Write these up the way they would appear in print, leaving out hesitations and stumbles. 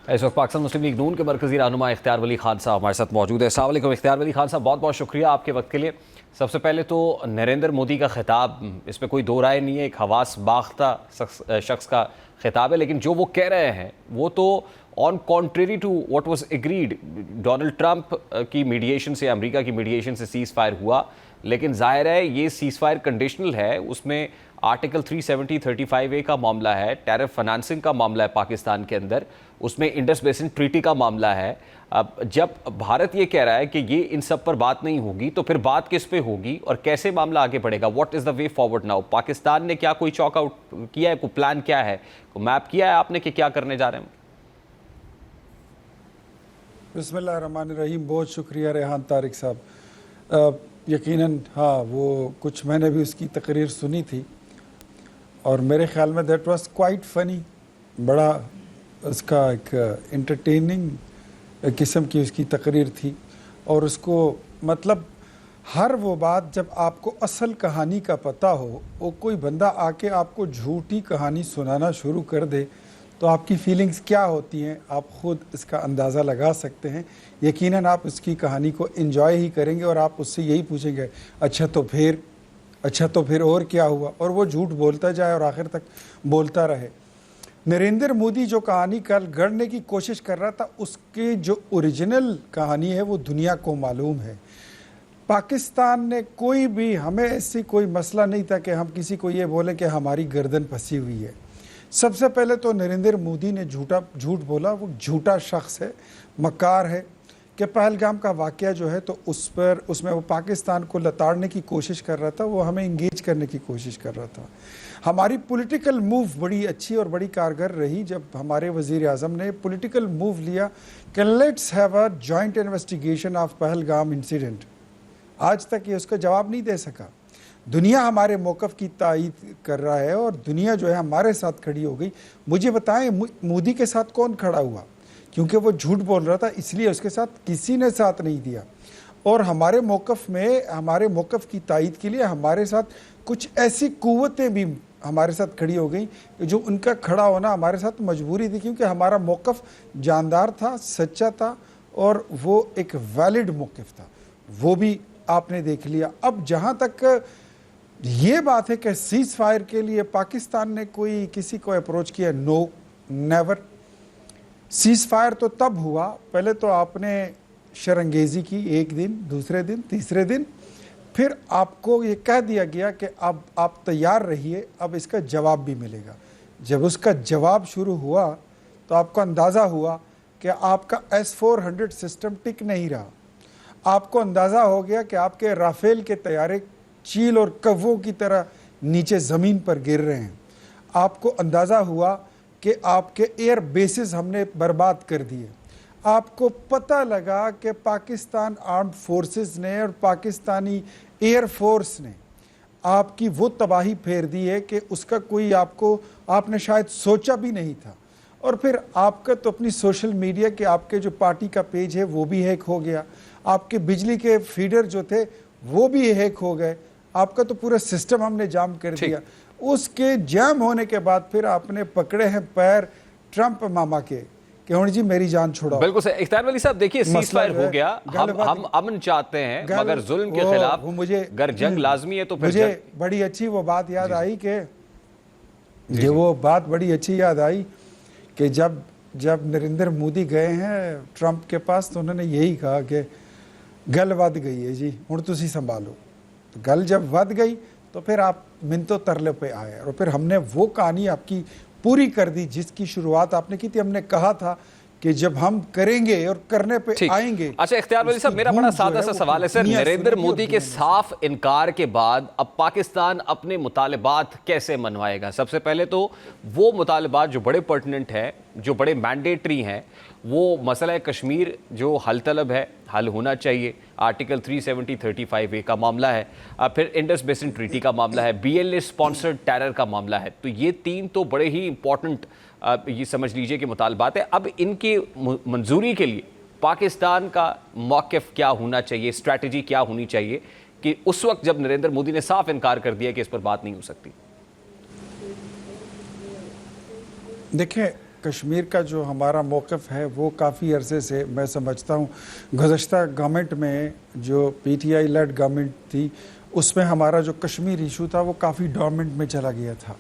اس وقت پاکستان مسلم لیگ نون کے مرکزی رہنما اختیار ولی خان صاحب ہمارے ساتھ موجود ہے۔ السلام علیکم اختیار ولی خان صاحب، بہت بہت شکریہ آپ کے وقت کے لیے۔ سب سے پہلے تو نریندر مودی کا خطاب، اس میں کوئی دو رائے نہیں ہے، ایک حواس باختہ شخص کا خطاب ہے، لیکن جو وہ کہہ رہے ہیں وہ تو on contrary to what was agreed. Donald Trump کی میڈیشن سے، امریکہ کی میڈیشن سے سیز فائر ہوا، لیکن ظاہر ہے یہ سیز فائر کنڈیشنل ہے، اس میں آرٹیکل 370 35A کا معاملہ ہے، ٹیرف فنانسنگ کا معاملہ ہے پاکستان کے اندر، اس میں انڈس بیسن ٹریٹی کا معاملہ ہے۔ اب جب بھارت یہ کہہ رہا ہے کہ یہ ان سب پر بات نہیں ہوگی تو پھر بات کس پہ ہوگی اور کیسے معاملہ آگے بڑھے گا؟ What is the way forward now? Pakistan نے کیا کوئی چاک آؤٹ کیا ہے، کوئی پلان کیا ہے، کوئی میپ کیا ہے آپ نے کہ کیا کرنے جا رہے ہیں؟ بسم اللہ الرحمن الرحیم، بہت شکریہ ریحان طارق صاحب۔ یقیناً ہاں، وہ کچھ میں نے بھی اس کی تقریر سنی تھی اور میرے خیال میں دیٹ واز کوائٹ فنی، بڑا اس کا ایک انٹرٹیننگ قسم کی اس کی تقریر تھی، اور اس کو مطلب ہر وہ بات جب آپ کو اصل کہانی کا پتہ ہو، وہ کوئی بندہ آ کے آپ کو جھوٹی کہانی سنانا شروع کر دے تو آپ کی فیلنگز کیا ہوتی ہیں آپ خود اس کا اندازہ لگا سکتے ہیں۔ یقیناً آپ اس کی کہانی کو انجوائے ہی کریں گے اور آپ اس سے یہی پوچھیں گے اچھا تو پھر اور کیا ہوا، اور وہ جھوٹ بولتا جائے اور آخر تک بولتا رہے۔ نریندر مودی جو کہانی کل گڑھنے کی کوشش کر رہا تھا، اس کی جو اوریجنل کہانی ہے وہ دنیا کو معلوم ہے۔ پاکستان نے کوئی بھی، ہمیں ایسی کوئی مسئلہ نہیں تھا کہ ہم کسی کو یہ بولیں کہ ہماری گردن پھنسی ہوئی ہے۔ سب سے پہلے تو نریندر مودی نے جھوٹ بولا، وہ جھوٹا شخص ہے، مکار ہے، کہ پہلگام کا واقعہ جو ہے تو اس میں وہ پاکستان کو لتاڑنے کی کوشش کر رہا تھا، وہ ہمیں انگیج کرنے کی کوشش کر رہا تھا۔ ہماری پولیٹیکل موو بڑی اچھی اور بڑی کارگر رہی جب ہمارے وزیر اعظم نے پولیٹیکل موو لیا کہ let's have a joint investigation of Pahalgam incident. آج تک یہ اس کا جواب نہیں دے سکا۔ دنیا ہمارے موقف کی تائید کر رہا ہے اور دنیا جو ہے ہمارے ساتھ کھڑی ہو گئی۔ مجھے بتائیں مودی کے ساتھ کون کھڑا ہوا؟ کیونکہ وہ جھوٹ بول رہا تھا اس لیے اس کے ساتھ کسی نے ساتھ نہیں دیا، اور ہمارے موقف کی تائید کے لیے ہمارے ساتھ کچھ ایسی قوتیں بھی ہمارے ساتھ کھڑی ہو گئیں جو ان کا کھڑا ہونا ہمارے ساتھ مجبوری تھی، کیونکہ ہمارا موقف جاندار تھا، سچا تھا، اور وہ ایک ویلڈ موقف تھا، وہ بھی آپ نے دیکھ لیا۔ اب جہاں تک یہ بات ہے کہ سیز فائر کے لیے پاکستان نے کوئی کسی کو اپروچ کیا، نو، نیور۔ سیز فائر تو تب ہوا، پہلے تو آپ نے شرنگیزی کی، ایک دن، دوسرے دن، تیسرے دن، پھر آپ کو یہ کہہ دیا گیا کہ اب آپ تیار رہیے، اب اس کا جواب بھی ملے گا۔ جب اس کا جواب شروع ہوا تو آپ کو اندازہ ہوا کہ آپ کا S-400 سسٹم ٹک نہیں رہا۔ آپ کو اندازہ ہو گیا کہ آپ کے رافیل کے طیارے چیل اور کووں کی طرح نیچے زمین پر گر رہے ہیں۔ آپ کو اندازہ ہوا کہ آپ کے ایئر بیسز ہم نے برباد کر دیے۔ آپ کو پتہ لگا کہ پاکستان آرمڈ فورسز نے اور پاکستانی ایئر فورس نے آپ کی وہ تباہی پھیر دی ہے کہ اس کا کوئی آپ نے شاید سوچا بھی نہیں تھا۔ اور پھر آپ کا تو اپنی سوشل میڈیا کے، آپ کے جو پارٹی کا پیج ہے وہ بھی ہیک ہو گیا، آپ کے بجلی کے فیڈر جو تھے وہ بھی ہیک ہو گئے، آپ کا تو پورا سسٹم ہم نے جام کر دیا۔ اس کے جام ہونے کے بعد پھر آپ نے پکڑے ہیں پیر ٹرمپ ماما کے کہ ہوں جی میری جان چھوڑاؤ۔ بالکل صحیح اختیار ولی صاحب، دیکھیے سیز فائر ہو گیا، ہم امن چاہتے ہیں مگر ظلم کے خلاف اگر جنگ لازمی ہے تو پھر مجھے بڑی اچھی وہ بات یاد آئی کہ جب نریندر مودی گئے ہیں ٹرمپ کے پاس تو انہوں نے یہی کہا کہ گل ود گئی ہے جی، ہن تسی سنبھالو۔ گل جب ود گئی تو پھر آپ منتوں ترلے پہ آئے، اور پھر ہم نے وہ کہانی آپ کی پوری کر دی جس کی شروعات آپ نے کی تھی۔ ہم نے کہا تھا کہ جب ہم کریں گے اور کرنے پہ آئیں گے۔ اچھا اختیار ولی صاحب، میرا بڑا سادہ سا سوال ہے سر، نریندر مودی کے صاف انکار کے بعد اب پاکستان اپنے مطالبات کیسے منوائے گا؟ سب سے پہلے تو وہ مطالبات جو بڑے پرٹننٹ ہیں، جو بڑے مینڈیٹری ہیں، وہ مسئلہ کشمیر جو حل طلب ہے، حل ہونا چاہیے، آرٹیکل 370 35A کا معاملہ ہے، پھر انڈس بیسن ٹریٹی کا معاملہ ہے، BLA سپانسرڈ ٹیرر کا معاملہ ہے۔ تو یہ تین تو بڑے ہی امپورٹنٹ یہ سمجھ لیجئے کہ مطالبات ہیں۔ اب ان کی منظوری کے لیے پاکستان کا موقف کیا ہونا چاہیے، اسٹریٹجی کیا ہونی چاہیے کہ اس وقت جب نریندر مودی نے صاف انکار کر دیا کہ اس پر بات نہیں ہو سکتی؟ دیکھیں کشمیر کا جو ہمارا موقف ہے وہ کافی عرصے سے میں سمجھتا ہوں گزشتہ گورنمنٹ میں جو P T I lead government تھی اس میں ہمارا جو کشمیر ایشو تھا وہ کافی ڈورمنٹ میں چلا گیا تھا.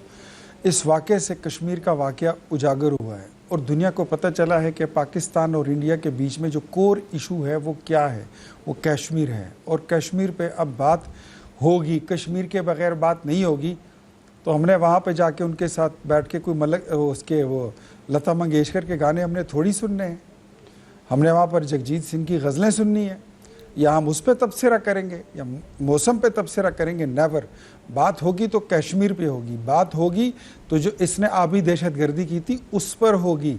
اس واقعے سے کشمیر کا واقعہ اجاگر ہوا ہے اور دنیا کو پتہ چلا ہے کہ پاکستان اور انڈیا کے بیچ میں جو کور ایشو ہے وہ کیا ہے, وہ کشمیر ہے. اور کشمیر پہ اب بات ہوگی, کشمیر کے بغیر بات نہیں ہوگی. تو ہم نے وہاں پہ جا کے ان کے ساتھ بیٹھ کے کوئی اس کے وہ لتا منگیشکر کے گانے ہم نے تھوڑی سننے ہیں. ہم نے وہاں پر جگجیت سنگھ کی غزلیں سننی ہیں, یا ہم اس پہ تبصرہ کریں گے یا موسم پہ تبصرہ کریں گے؟ نیور. بات ہوگی تو کشمیر پہ ہوگی, بات ہوگی تو جو اس نے آبی دہشت گردی کی تھی اس پر ہوگی,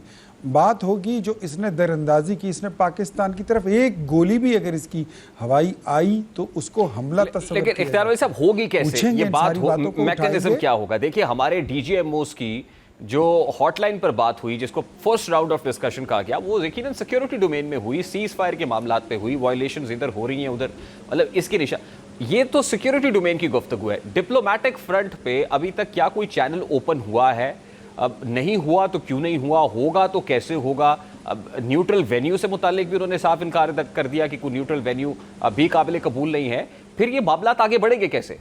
بات ہوگی جو اس نے در اندازی کی, اس نے پاکستان کی طرف ایک گولی بھی اگر اس کی ہوائی آئی تو اس کو حملہ تصور لیکن اختیار بھائی صاحب ہوگی کیسے یہ بات, میکانزم کیا ہوگا؟ دیکھیے ہمارے ڈی جی ایم اوز کی جو ہاٹ لائن پر بات ہوئی جس کو فرسٹ راؤنڈ آف ڈسکشن کہا گیا وہ یقیناً سیکیورٹی ڈومین میں ہوئی, سیز فائر کے معاملات پہ ہوئی, وائلیشنز ادھر ہو رہی ہیں ادھر, مطلب اس کی نشان یہ تو سیکیورٹی ڈومین کی گفتگو ہے. ڈپلومیٹک فرنٹ پہ ابھی تک کیا کوئی چینل اوپن ہوا ہے؟ اب نہیں ہوا تو کیوں نہیں ہوا, ہوگا تو کیسے ہوگا؟ اب نیوٹرل وینیو سے متعلق بھی انہوں نے صاف انکار کر دیا کہ کوئی نیوٹرل وینیو ابھی قابل قبول نہیں ہے. پھر یہ معاملات آگے بڑھیں گے کیسے؟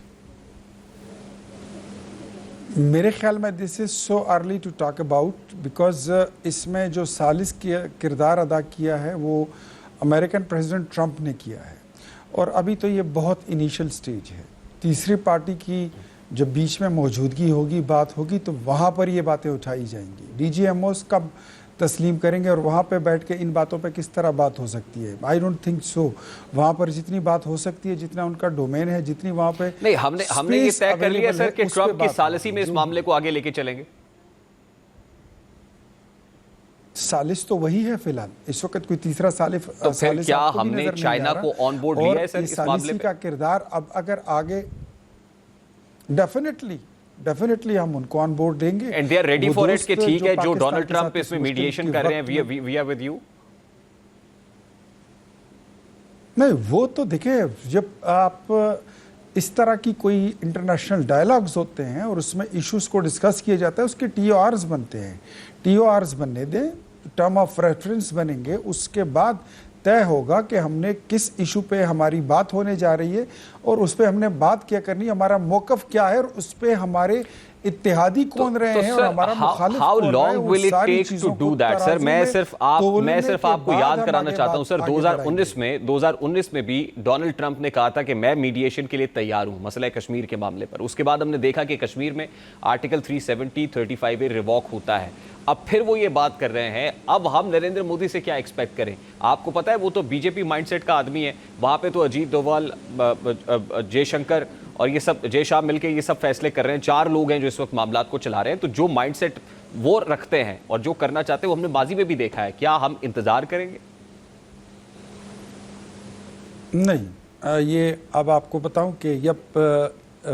میرے خیال میں this is so early to talk about, because اس میں جو ثالث کردار ادا کیا ہے وہ امریکن پریزیڈنٹ ٹرمپ نے کیا ہے, اور ابھی تو یہ بہت انیشل سٹیج ہے. تیسری پارٹی کی جب بیچ میں موجودگی ہوگی, بات ہوگی تو وہاں پر یہ باتیں اٹھائی جائیں گی. ڈی جی ایم اوز کب تسلیم کریں گے اور وہاں پہ بیٹھ کے ان باتوں پہ کس طرح بات ہو سکتی ہے؟ I don't think so. وہاں پر جتنی بات ہو سکتی ہے, جتنا ان کا ڈومین ہے, جتنی وہاں پہ نہیں, ہم نے یہ طے کر لیا سر کہ ٹرمپ کی ثالثی میں اس معاملے کو آگے لے کے چلیں گے. ثالث تو وہی ہے فی الحال اس وقت, کوئی تیسرا ثالث تو پھر کیا ہم نے چائنا کو آن بورڈ لیا ہے سر اس معاملے پہ؟ کا کردار اب اگر آگے ڈیفینیٹلی ہم ان کو آن بورڈ دیں گے. And they are ready for it کہ ٹھیک ہے جو ڈونلڈ ٹرمپ اس میں میڈیشن کر رہے ہیں وی آر ود یو. نہیں, وہ تو دیکھیں جب آپ اس طرح کی کوئی انٹرنیشنل ڈائلاگز ہوتے ہیں اور اس میں ایشوز کو ڈسکس کیا جاتا ہے, اس کے ٹی او آرز بنتے ہیں. ٹی او آرز بننے دیں, ٹرم آف ریفرنس بنیں گے, اس کے بعد طے ہوگا کہ ہم نے کس ایشو پہ ہماری بات ہونے جا رہی ہے اور اس پہ ہم نے بات کیا کرنی, ہمارا موقف کیا ہے اور اس پہ ہمارے اتحادی کون رہے ہیں اور ہمارا مخالف کون رہے ہیں. وہ ساری چیزوں کو سر میں صرف آپ کو یاد کرانا چاہتا ہوں سر, 2019 میں بھی ڈونلڈ ٹرمپ نے کہا تھا کہ میں میڈیشن کے لیے تیار ہوں مسئلہ کشمیر کے معاملے پر. اس کے بعد ہم نے دیکھا کہ کشمیر میں آرٹیکل 370 35A ریووک ہوتا ہے. اب پھر وہ یہ بات کر رہے ہیں. اب ہم نریندر مودی سے کیا ایکسپیکٹ کریں؟ آپ کو پتا ہے وہ تو بی جے پی مائنڈ سیٹ کا آدمی ہے, وہاں پہ تو اجیت ڈوبھال, جے شنکر اور یہ سب جے شاہ مل کے یہ سب فیصلے کر رہے ہیں. 4 لوگ ہیں جو اس وقت معاملات کو چلا رہے ہیں. تو جو مائنڈ سیٹ وہ رکھتے ہیں اور جو کرنا چاہتے ہیں وہ ہم نے ماضی میں بھی دیکھا ہے. کیا ہم انتظار کریں گے؟ نہیں, یہ اب آپ کو بتاؤں کہ جب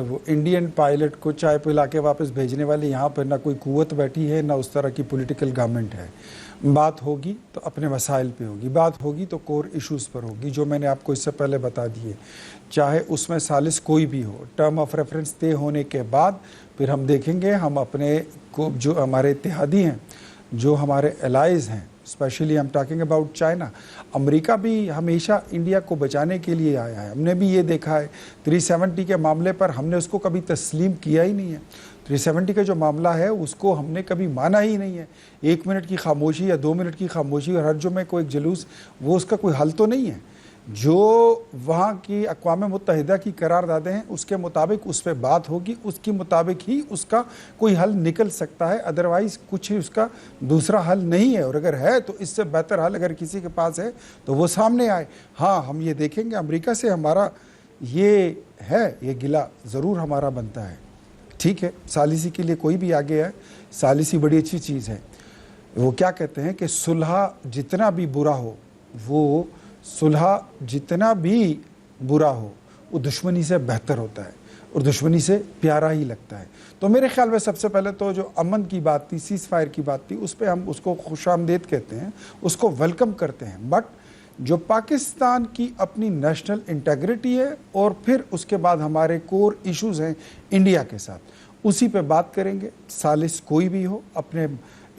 وہ انڈین پائلٹ کو چائے پلا کے واپس بھیجنے والے یہاں پر نہ کوئی قوت بیٹھی ہے, نہ اس طرح کی پولیٹیکل گورنمنٹ ہے. بات ہوگی تو اپنے مسائل پہ ہوگی, بات ہوگی تو کور ایشوز پر ہوگی جو میں نے آپ کو اس سے پہلے بتا دیے. چاہے اس میں ثالث کوئی بھی ہو, ٹرم آف ریفرنس طے ہونے کے بعد پھر ہم دیکھیں گے ہم اپنے کو جو ہمارے اتحادی ہیں, جو ہمارے الائز ہیں, اسپیشلی ہم ٹاکنگ اباؤٹ چائنا. امریکہ بھی ہمیشہ انڈیا کو بچانے کے لیے آیا ہے. ہم نے بھی یہ دیکھا ہے 370 کے معاملے پر ہم نے اس کو کبھی تسلیم کیا ہی نہیں ہے. 370 کا جو معاملہ ہے اس کو ہم نے کبھی مانا ہی نہیں ہے. 1 منٹ کی خاموشی یا 2 منٹ کی خاموشی اور ہر جمعے کو ایک جلوس, وہ اس کا کوئی حل تو نہیں ہے. جو وہاں کی اقوام متحدہ کی قراردادیں ہیں اس کے مطابق اس پہ بات ہوگی, اس کے مطابق ہی اس کا کوئی حل نکل سکتا ہے. ادروائز کچھ اس کا دوسرا حل نہیں ہے, اور اگر ہے تو اس سے بہتر حل اگر کسی کے پاس ہے تو وہ سامنے آئے. ہاں, ہم یہ دیکھیں گے امریکہ سے ہمارا یہ ہے, یہ گلہ ضرور ہمارا بنتا ہے. ٹھیک ہے, ثالثی کے لیے کوئی بھی آگے ہے, ثالثی بڑی اچھی چیز ہے. وہ کیا کہتے ہیں کہ صلح جتنا بھی برا ہو, وہ صلح جتنا بھی برا ہو وہ دشمنی سے بہتر ہوتا ہے اور دشمنی سے پیارا ہی لگتا ہے. تو میرے خیال میں سب سے پہلے تو جو امن کی بات تھی, سیز فائر کی بات تھی, اس پہ ہم اس کو خوش آمدید کہتے ہیں, اس کو ویلکم کرتے ہیں. بٹ جو پاکستان کی اپنی نیشنل انٹیگریٹی ہے اور پھر اس کے بعد ہمارے کور ایشوز ہیں انڈیا کے ساتھ, اسی پہ بات کریں گے. ثالث کوئی بھی ہو, اپنے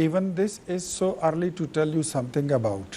Even this is so early to tell you something about.